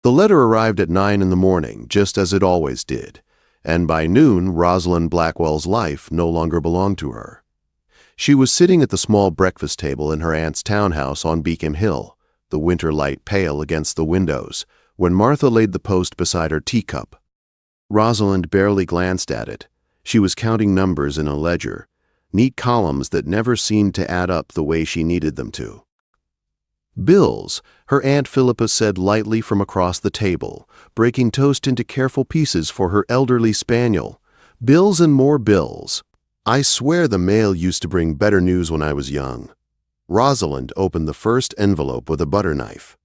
The letter arrived at 9 in the morning, just as it always did, and by noon Rosalind Blackwell's life no longer belonged to her. She was sitting at the small breakfast table in her aunt's townhouse on Beacon Hill, the winter light pale against the windows, when Martha laid the post beside her teacup. Rosalind barely glanced at it. She was counting numbers in a ledger, neat columns that never seemed to add up the way she needed them to. "Bills," her Aunt Philippa said lightly from across the table, breaking toast into careful pieces for her elderly spaniel. "Bills and more bills. I swear the mail used to bring better news when I was young." Rosalind opened the first envelope with a butter knife.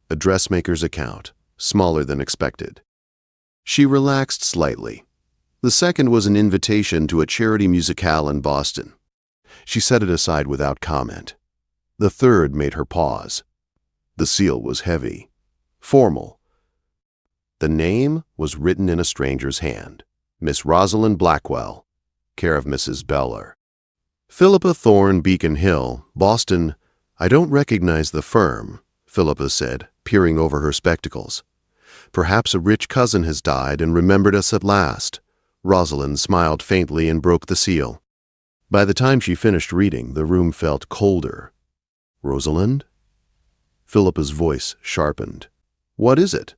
A dressmaker's account, smaller than expected. She relaxed slightly. The second was an invitation to a charity musicale in Boston. She set it aside without comment. The third made her pause. The seal was heavy, formal. The name was written in a stranger's hand. Miss Rosalind Blackwell, care of Mrs. Beller. Philippa Thorne, Beacon Hill, Boston. "I don't recognize the firm," Philippa said, peering over her spectacles. "Perhaps a rich cousin has died and remembered us at last." Rosalind smiled faintly and broke the seal. By the time she finished reading, the room felt colder. "Rosalind?" Philippa's voice sharpened. "What is it?"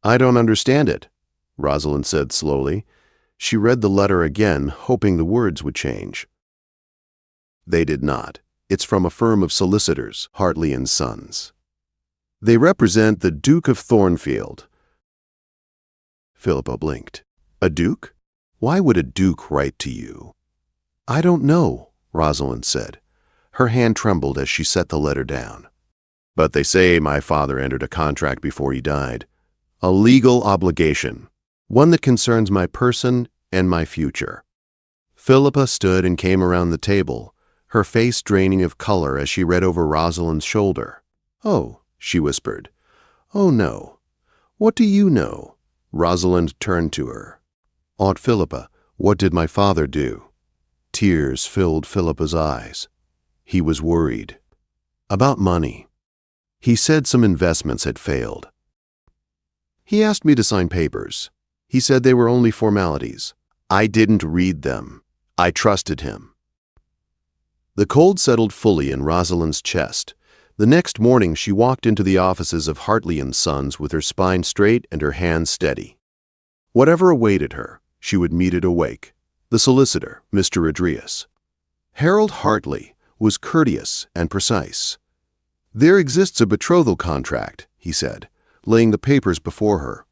"I don't understand it," Rosalind said slowly. She read the letter again, hoping the words would change. They did not. "It's from a firm of solicitors, Hartley & Sons. They represent the Duke of Thornfield." Philippa blinked. "A duke? Why would a duke write to you?" "I don't know," Rosalind said. Her hand trembled as she set the letter down. "But they say my father entered a contract before he died. A legal obligation. One that concerns my person and my future." Philippa stood and came around the table, her face draining of color as she read over Rosalind's shoulder. "Oh," she whispered. "Oh, no. What do you know?" Rosalind turned to her. "Aunt Philippa, what did my father do?" Tears filled Philippa's eyes. He was worried. "About money. He said some investments had failed. He asked me to sign papers. He said they were only formalities. I didn't read them. I trusted him." The cold settled fully in Rosalind's chest. The next morning she walked into the offices of Hartley & Sons with her spine straight and her hands steady. Whatever awaited her, she would meet it awake. The solicitor, Mr. Adrius. Harold Hartley was courteous and precise. "There exists a betrothal contract," he said, laying the papers before her.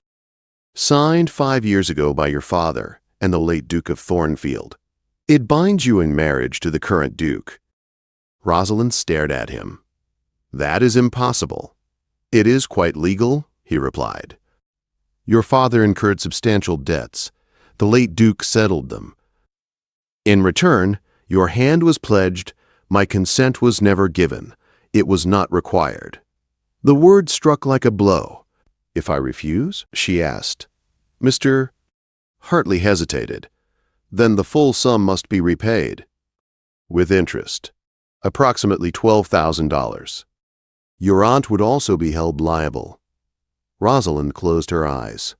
"Signed 5 years ago by your father and the late Duke of Thornfield. It binds you in marriage to the current Duke." Rosalind stared at him. "That is impossible." "It is quite legal," he replied. "Your father incurred substantial debts. The late Duke settled them. In return, your hand was pledged. My consent was never given. It was not required." The word struck like a blow. "If I refuse?" she asked. Mr. Hartley hesitated. "Then the full sum must be repaid." "With interest. Approximately $12,000. Your aunt would also be held liable." Rosalind closed her eyes.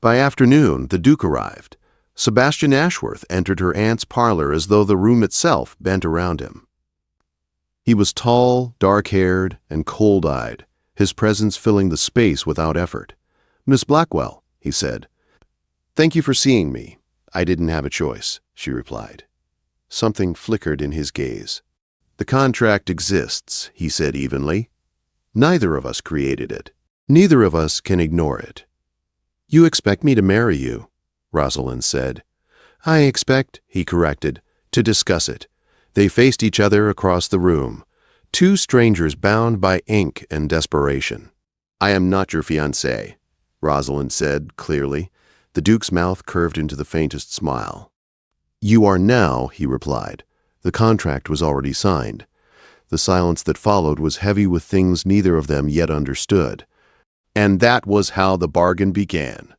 By afternoon, the Duke arrived. Sebastian Ashworth entered her aunt's parlor as though the room itself bent around him. He was tall, dark-haired, and cold-eyed, his presence filling the space without effort. "Miss Blackwell," he said. "Thank you for seeing me. I didn't have a choice," she replied. Something flickered in his gaze. "The contract exists," he said evenly. "Neither of us created it. Neither of us can ignore it." "You expect me to marry you," Rosalind said. "I expect," he corrected, "to discuss it." They faced each other across the room, two strangers bound by ink and desperation. "I am not your fiancée," Rosalind said clearly. The Duke's mouth curved into the faintest smile. "You are now," he replied. The contract was already signed. The silence that followed was heavy with things neither of them yet understood. And that was how the bargain began.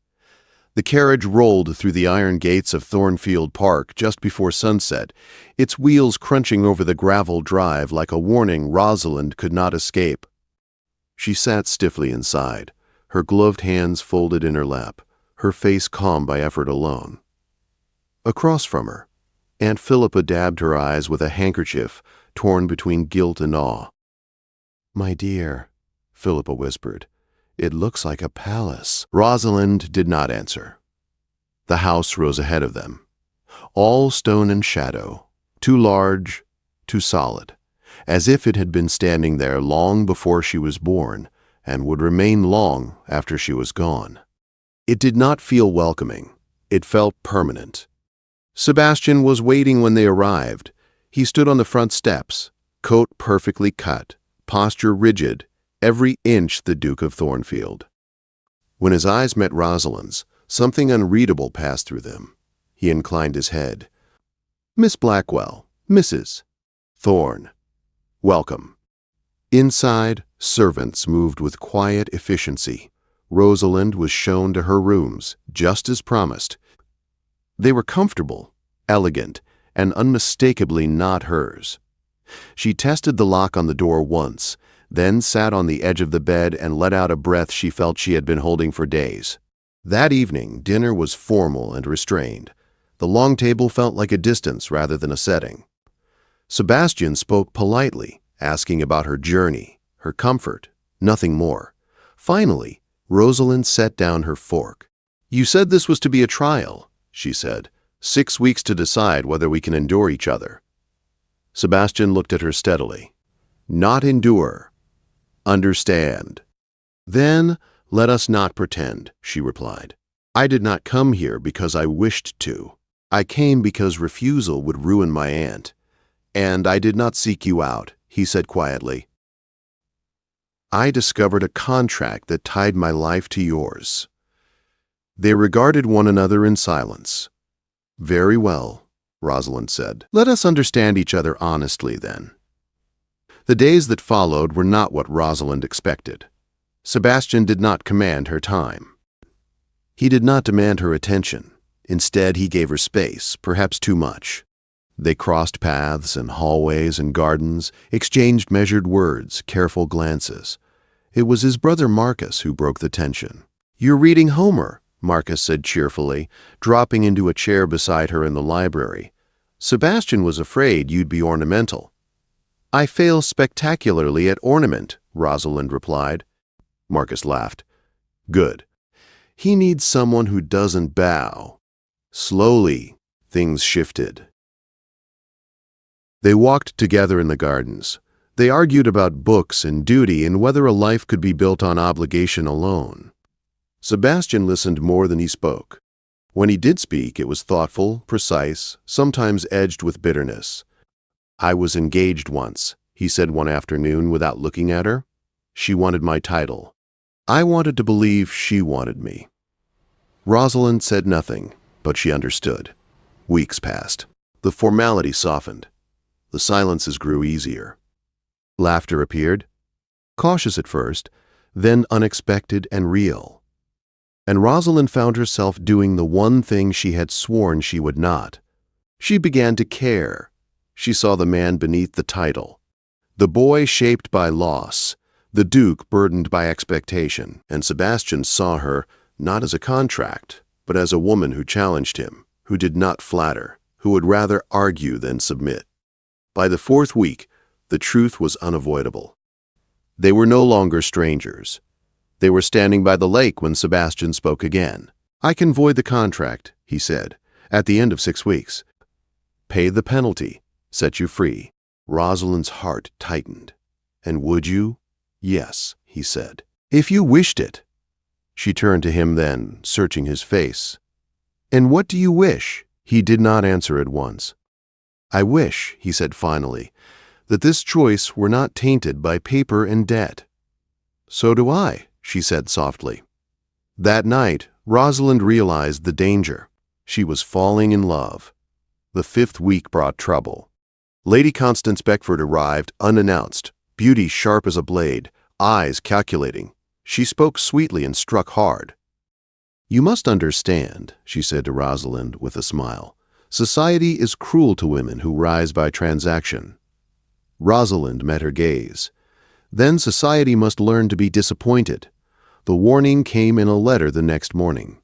The carriage rolled through the iron gates of Thornfield Park just before sunset, its wheels crunching over the gravel drive like a warning Rosalind could not escape. She sat stiffly inside, her gloved hands folded in her lap, her face calm by effort alone. Across from her, Aunt Philippa dabbed her eyes with a handkerchief torn between guilt and awe. "My dear," Philippa whispered, "it looks like a palace." Rosalind did not answer. The house rose ahead of them, all stone and shadow, too large, too solid, as if it had been standing there long before she was born and would remain long after she was gone. It did not feel welcoming. It felt permanent. Sebastian was waiting when they arrived. He stood on the front steps, coat perfectly cut, posture rigid, every inch the Duke of Thornfield. When his eyes met Rosalind's, something unreadable passed through them. He inclined his head. "Miss Blackwell, Mrs. Thorn, welcome." Inside, servants moved with quiet efficiency. Rosalind was shown to her rooms, just as promised. They were comfortable, elegant, and unmistakably not hers. She tested the lock on the door once, then sat on the edge of the bed and let out a breath she felt she had been holding for days. That evening, dinner was formal and restrained. The long table felt like a distance rather than a setting. Sebastian spoke politely, asking about her journey, her comfort, nothing more. Finally, Rosalind set down her fork. "You said this was to be a trial," she said. 6 weeks to decide whether we can endure each other." Sebastian looked at her steadily. "Not endure. Understand." "Then let us not pretend," she replied. "I did not come here because I wished to. I came because refusal would ruin my aunt. And I did not seek you out," he said quietly. "I discovered a contract that tied my life to yours." They regarded one another in silence. "Very well," Rosalind said. "Let us understand each other honestly, then." The days that followed were not what Rosalind expected. Sebastian did not command her time. He did not demand her attention. Instead, he gave her space, perhaps too much. They crossed paths in hallways and gardens, exchanged measured words, careful glances. It was his brother Marcus who broke the tension. "You're reading Homer," Marcus said cheerfully, dropping into a chair beside her in the library. "Sebastian was afraid you'd be ornamental." "I fail spectacularly at ornament," Rosalind replied. Marcus laughed. "Good. He needs someone who doesn't bow." Slowly, things shifted. They walked together in the gardens. They argued about books and duty and whether a life could be built on obligation alone. Sebastian listened more than he spoke. When he did speak, it was thoughtful, precise, sometimes edged with bitterness. "I was engaged once," he said one afternoon without looking at her. "She wanted my title. I wanted to believe she wanted me." Rosalind said nothing, but she understood. Weeks passed. The formality softened. The silences grew easier. Laughter appeared, cautious at first, then unexpected and real. And Rosalind found herself doing the one thing she had sworn she would not. She began to care. She saw the man beneath the title, the boy shaped by loss, the Duke burdened by expectation, and Sebastian saw her not as a contract, but as a woman who challenged him, who did not flatter, who would rather argue than submit. By the 4th week, the truth was unavoidable. They were no longer strangers. They were standing by the lake when Sebastian spoke again. "I can void the contract," he said, "at the end of 6 weeks. Pay the penalty, set you free." Rosalind's heart tightened. "And would you?" "Yes," he said. "If you wished it." She turned to him then, searching his face. "And what do you wish?" He did not answer at once. "I wish," he said finally, "that this choice were not tainted by paper and debt." "So do I," she said softly. That night, Rosalind realized the danger. She was falling in love. The 5th week brought trouble. Lady Constance Beckford arrived unannounced, beauty sharp as a blade, eyes calculating. She spoke sweetly and struck hard. "You must understand," she said to Rosalind with a smile, "society is cruel to women who rise by transaction." Rosalind met her gaze. Then society must learn to be disappointed. The warning came in a letter the next morning.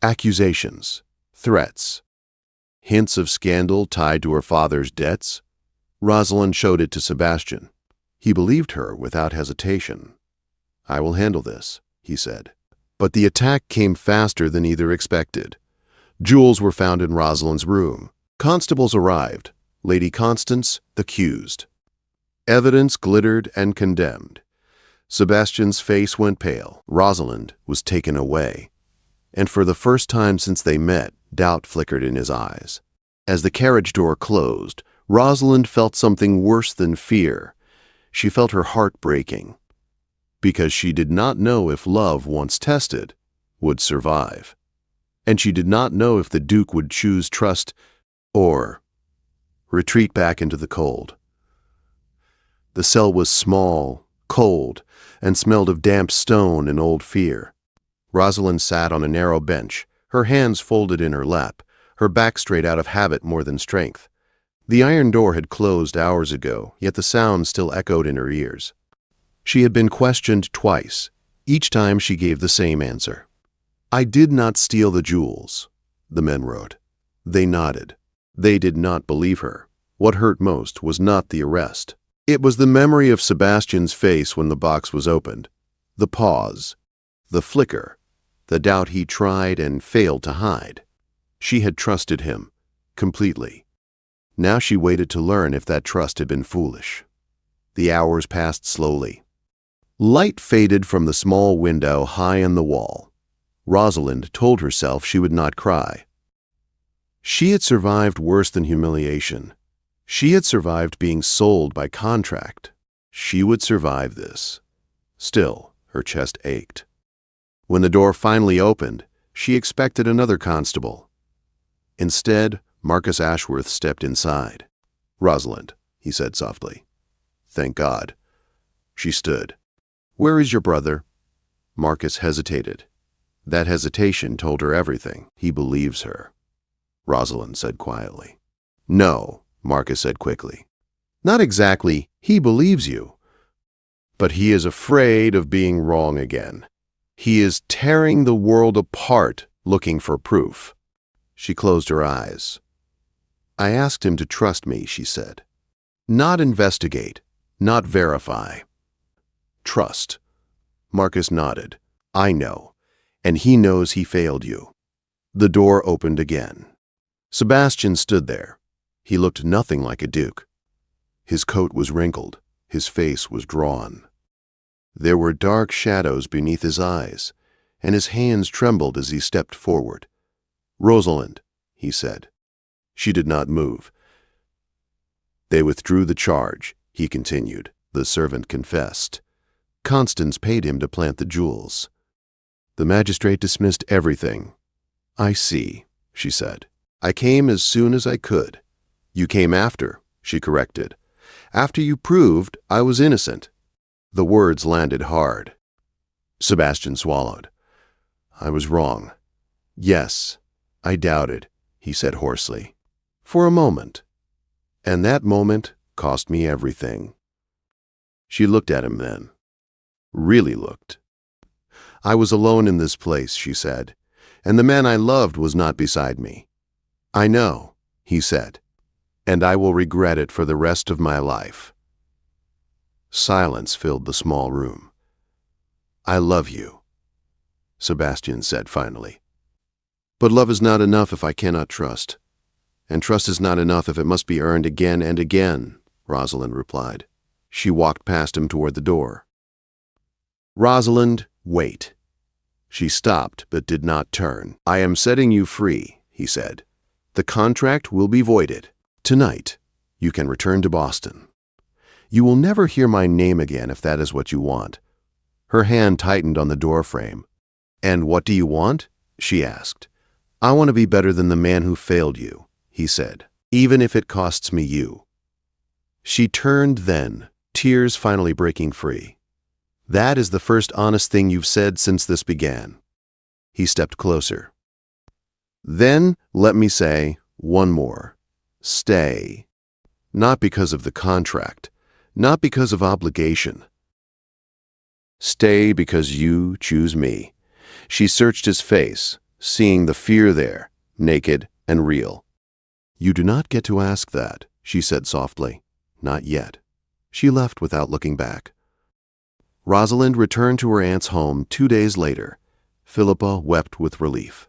Accusations, threats, hints of scandal tied to her father's debts. Rosalind showed it to Sebastian. He believed her without hesitation. "I will handle this," he said. But the attack came faster than either expected. Jewels were found in Rosalind's room. Constables arrived. Lady Constance, the accused. Evidence glittered and condemned. Sebastian's face went pale. Rosalind was taken away. And for the first time since they met, doubt flickered in his eyes. As the carriage door closed, Rosalind felt something worse than fear. She felt her heart breaking. Because she did not know if love, once tested, would survive. And she did not know if the Duke would choose trust or retreat back into the cold. The cell was small, cold, and smelled of damp stone and old fear. Rosalind sat on a narrow bench, her hands folded in her lap, her back straight out of habit more than strength. The iron door had closed hours ago, yet the sound still echoed in her ears. She had been questioned twice. Each time she gave the same answer. "I did not steal the jewels," the men wrote. They nodded. They did not believe her. What hurt most was not the arrest. It was the memory of Sebastian's face when the box was opened. The pause. The flicker. The doubt he tried and failed to hide. She had trusted him. Completely. Now she waited to learn if that trust had been foolish. The hours passed slowly. Light faded from the small window high in the wall. Rosalind told herself she would not cry. She had survived worse than humiliation. She had survived being sold by contract. She would survive this. Still, her chest ached. When the door finally opened, she expected another constable. Instead, Marcus Ashworth stepped inside. "Rosalind," he said softly. "Thank God." She stood. "Where is your brother?" Marcus hesitated. That hesitation told her everything. He believes her. Rosalind said quietly. "No," Marcus said quickly. "Not exactly. He believes you. But he is afraid of being wrong again. He is tearing the world apart, looking for proof." She closed her eyes. "I asked him to trust me," she said. "Not investigate, not verify. Trust." Marcus nodded. "I know, and he knows he failed you." The door opened again. Sebastian stood there. He looked nothing like a duke. His coat was wrinkled. His face was drawn. There were dark shadows beneath his eyes, and his hands trembled as he stepped forward. "Rosalind," he said. She did not move. "They withdrew the charge," he continued. The servant confessed. "Constance paid him to plant the jewels. The magistrate dismissed everything." "I see," she said. "I came as soon as I could." "You came after," she corrected. "After you proved I was innocent." The words landed hard. Sebastian swallowed. "I was wrong. Yes, I doubted," he said hoarsely. "For a moment. And that moment cost me everything." She looked at him then. Really looked. "I was alone in this place," she said, "and the man I loved was not beside me." "I know," he said, "and I will regret it for the rest of my life." Silence filled the small room. "I love you," Sebastian said finally. "But love is not enough if I cannot trust. And trust is not enough if it must be earned again and again," Rosalind replied. She walked past him toward the door. "Rosalind, wait." She stopped but did not turn. "I am setting you free," he said. "The contract will be voided. Tonight, you can return to Boston. You will never hear my name again if that is what you want." Her hand tightened on the doorframe. "And what do you want?" she asked. "I want to be better than the man who failed you," he said, "even if it costs me you." She turned then, tears finally breaking free. "That is the first honest thing you've said since this began." He stepped closer. "Then, let me say, one more. Stay. Not because of the contract. not because of obligation. Stay because you choose me. She searched his face, seeing the fear there, naked and real. You do not get to ask that, she said softly. Not yet. She left without looking back. Rosalind returned to her aunt's home 2 days later. Philippa wept with relief.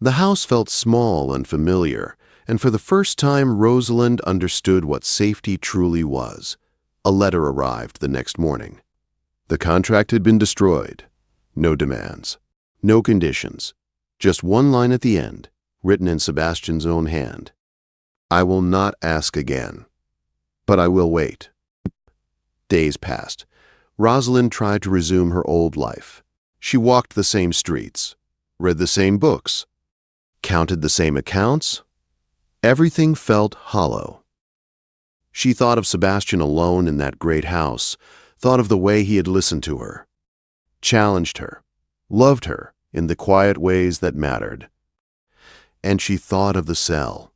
The house felt small and familiar, and for the first time Rosalind understood what safety truly was. A letter arrived the next morning. The contract had been destroyed. No demands. No conditions. Just one line at the end, written in Sebastian's own hand. I will not ask again, but I will wait. Days passed. Rosalind tried to resume her old life. She walked the same streets, read the same books, counted the same accounts. Everything felt hollow. She thought of Sebastian alone in that great house, thought of the way he had listened to her, challenged her, loved her in the quiet ways that mattered. And she thought of the cell,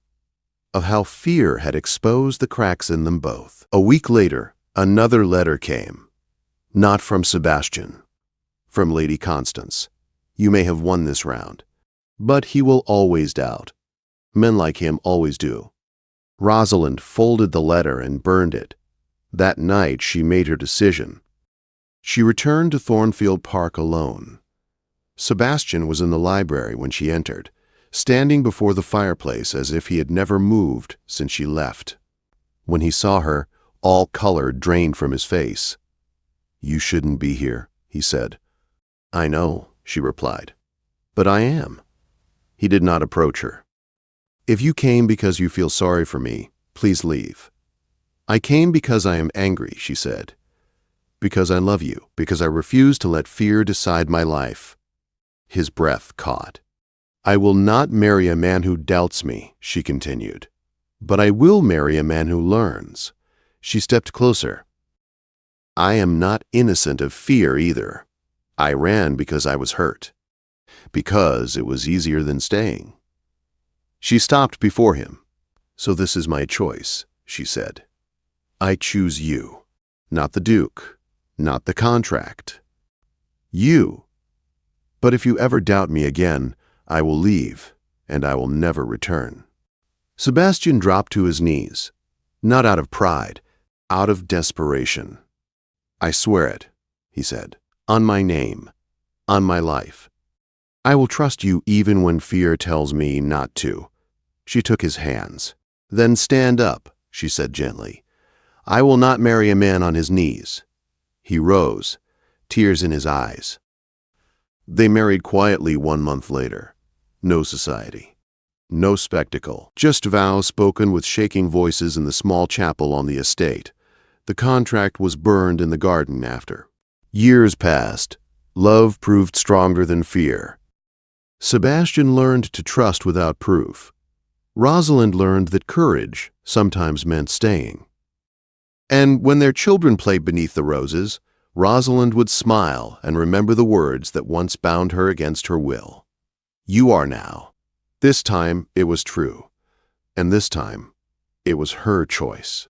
of how fear had exposed the cracks in them both. A week later, another letter came. Not from Sebastian. From Lady Constance. You may have won this round, but he will always doubt. Men like him always do. Rosalind folded the letter and burned it. That night she made her decision. She returned to Thornfield Park alone. Sebastian was in the library when she entered, standing before the fireplace as if he had never moved since she left. When he saw her, all color drained from his face. You shouldn't be here, he said. I know, she replied. But I am. He did not approach her. If you came because you feel sorry for me, please leave. I came because I am angry, she said. Because I love you, because I refuse to let fear decide my life. His breath caught. I will not marry a man who doubts me, she continued. But I will marry a man who learns. She stepped closer. I am not innocent of fear either. I ran because I was hurt. Because it was easier than staying. She stopped before him. So this is my choice, she said. I choose you, not the Duke, not the contract. You. But if you ever doubt me again, I will leave, and I will never return. Sebastian dropped to his knees, not out of pride, out of desperation. I swear it, he said, on my name, on my life. I will trust you even when fear tells me not to. She took his hands. Then stand up, she said gently. I will not marry a man on his knees. He rose, tears in his eyes. They married quietly 1 month later. No society. No spectacle. Just vows spoken with shaking voices in the small chapel on the estate. The contract was burned in the garden after. Years passed. Love proved stronger than fear. Sebastian learned to trust without proof. Rosalind learned that courage sometimes meant staying. And when their children played beneath the roses, Rosalind would smile and remember the words that once bound her against her will. You are now. This time it was true, and this time it was her choice.